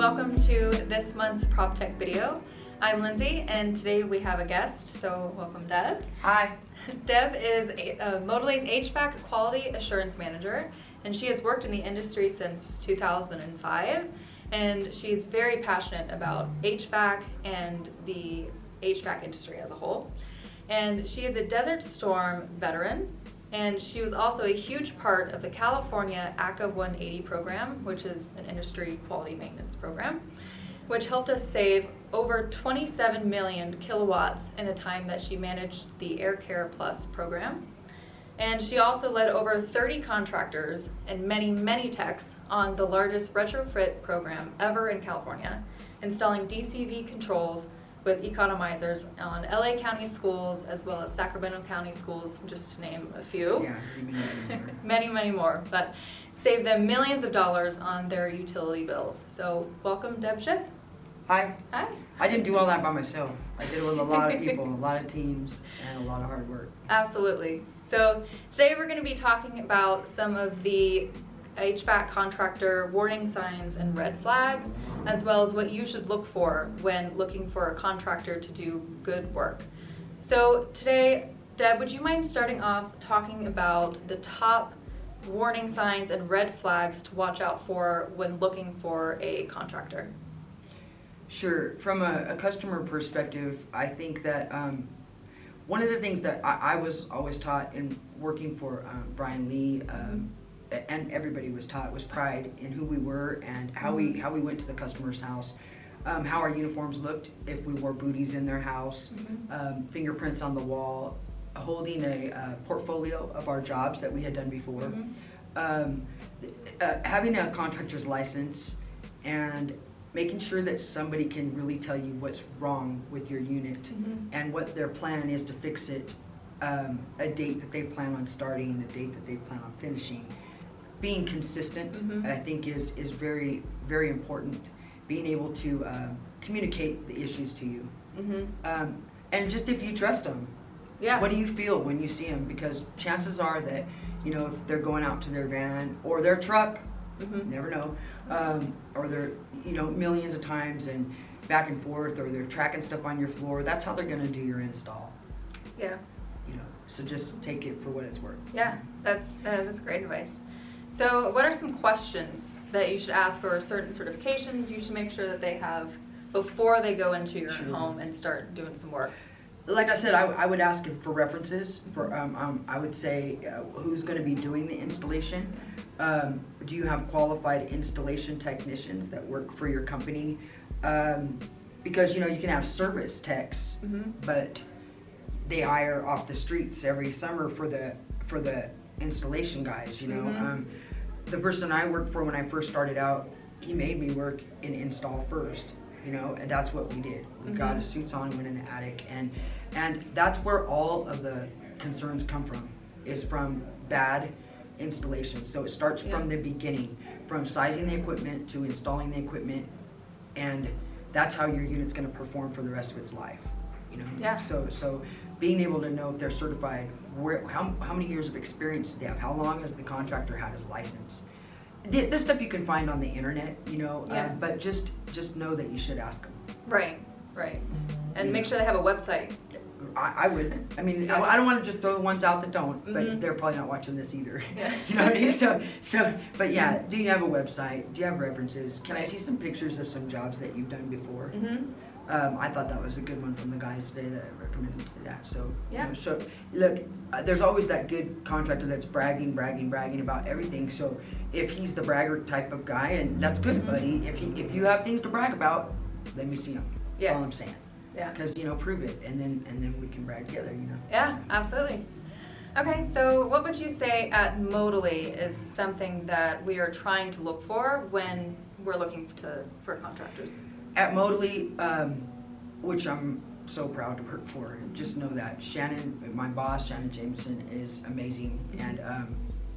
welcome to this month's Prop Tech video. I'm Lindsay, and today we have a guest, so welcome Deb. Hi. Deb is Motili's HVAC Quality Assurance Manager, and she has worked in the industry since 2005, and she's very passionate about HVAC and the HVAC industry as a whole. And she is a Desert Storm veteran, and she was also a huge part of the California ACA 180 program, which is an industry quality maintenance program, which helped us save over 27 million kilowatts in the time that she managed the Air Care Plus program. And she also led over 30 contractors and many techs on the largest retrofit program ever in California, installing DCV controls with economizers on LA County schools as well as Sacramento County schools, just to name a few. Yeah, many more, but saved them millions of dollars on their utility bills. So welcome, Deb Shipp. Hi. Hi. I didn't do all that by myself. I did it with a lot of people, a lot of teams, and a lot of hard work. Absolutely. So today we're going to be talking about some of the HVAC contractor warning signs and red flags, as well as what you should look for when looking for a contractor to do good work. So today, Deb, would you mind starting off talking about the top warning signs and red flags to watch out for when looking for a contractor? Sure. From a customer perspective, I think that one of the things that I was always taught in working for Brian Lee, and everybody was taught, was pride in who we were and how we went to the customer's house, how our uniforms looked, if we wore booties in their house, fingerprints on the wall, holding a portfolio of our jobs that we had done before, having a contractor's license, and making sure that somebody can really tell you what's wrong with your unit and what their plan is to fix it, a date that they plan on starting, a date that they plan on finishing. Being consistent, I think, is very, very important. Being able to communicate the issues to you. And just if you trust them. Yeah. What do you feel when you see them? Because chances are that, you know, if they're going out to their van or their truck, never know, or they're, you know, millions of times and back and forth, or they're tracking stuff on your floor, that's how they're going to do your install. Yeah. You know, so just take it for what it's worth. Yeah, that's great advice. So what are some questions that you should ask, or certain certifications you should make sure that they have before they go into your home and start doing some work? Like I said, I would ask for references. For I would say who's going to be doing the installation. Do you have qualified installation technicians that work for your company? Because, you know, you can have service techs, but they hire off the streets every summer for the installation guys. You know, the person I worked for when I first started out, he made me work in install first. You know, and that's what we did. We got our suits on, went in the attic, and that's where all of the concerns come from, is from bad installation. So it starts from the beginning, from sizing the equipment to installing the equipment, and that's how your unit's going to perform for the rest of its life. You know, so being able to know if they're certified, how many years of experience do they have, how long has the contractor had his license. This stuff you can find on the internet, you know, but just know that you should ask them. Right. And make sure they have a website. I would. I mean, I don't want to just throw the ones out that don't, but they're probably not watching this either. You know what I mean? So, but yeah, do you have a website? Do you have references? Can I see some pictures of some jobs that you've done before? I thought that was a good one from the guys today that I recommended to that. So, you know, so look, there's always that good contractor that's bragging about everything. So if he's the braggart type of guy, and that's good, buddy. If you have things to brag about, let me see them. That's all I'm saying. Yeah. Because, you know, prove it, and then we can brag together. You know. Yeah, absolutely. Okay, so what would you say at Motili is something that we are trying to look for when we're looking for contractors? At Motili, which I'm so proud to work for, just know that Shannon, my boss, Shannon Jameson, is amazing,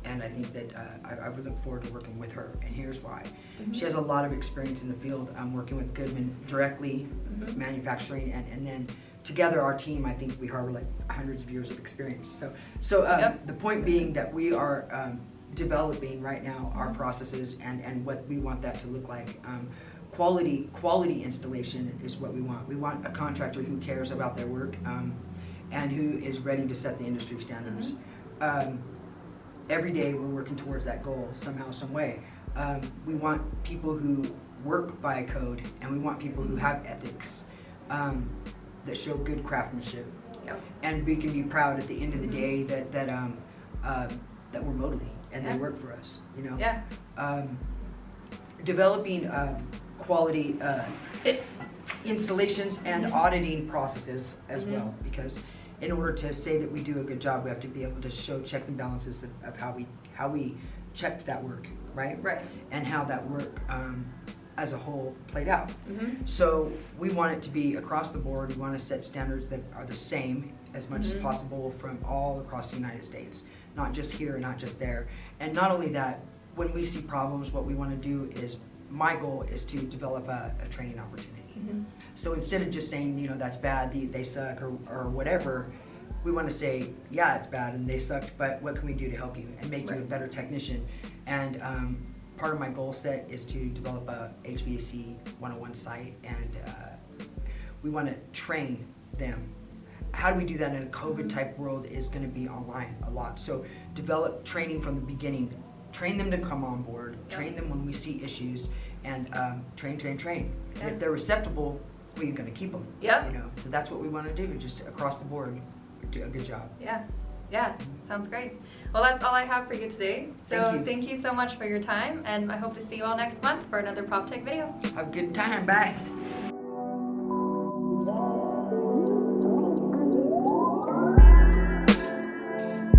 and I think that I would look forward to working with her, and here's why. She has a lot of experience in the field. I'm working with Goodman directly, manufacturing, and then together our team, I think we harbor like hundreds of years of experience. So the point being that we are developing right now our processes and what we want that to look like. quality installation is what we want. We want a contractor who cares about their work and who is ready to set the industry standards. Every day we're working towards that goal somehow, some way. We want people who work by code, and we want people who have ethics that show good craftsmanship. Yep. And we can be proud at the end of the day that we're Motili and they work for us. You know. Yeah. Developing quality installations and auditing processes as well, because in order to say that we do a good job, we have to be able to show checks and balances of how we checked that work, right? Right. And how that work as a whole played out. So we want it to be across the board. We want to set standards that are the same as much as possible from all across the United States, not just here, not just there. And not only that, when we see problems, what we want to do is, my goal is to develop a training opportunity. So instead of just saying, you know, that's bad, they suck, or whatever, we want to say, yeah, it's bad and they sucked, but what can we do to help you and make you a better technician? And part of my goal set is to develop a HVAC 101 site, and we want to train them. How do we do that in a COVID type world is going to be online a lot. So develop training from the beginning. Train them to come on board, train them when we see issues, and train. And if they're receptible, well, you're going to keep them. Yep. You know, so that's what we want to do, just across the board, do a good job. Yeah, sounds great. Well, that's all I have for you today. So Thank you so much for your time, and I hope to see you all next month for another PropTech video. Have a good time. Bye.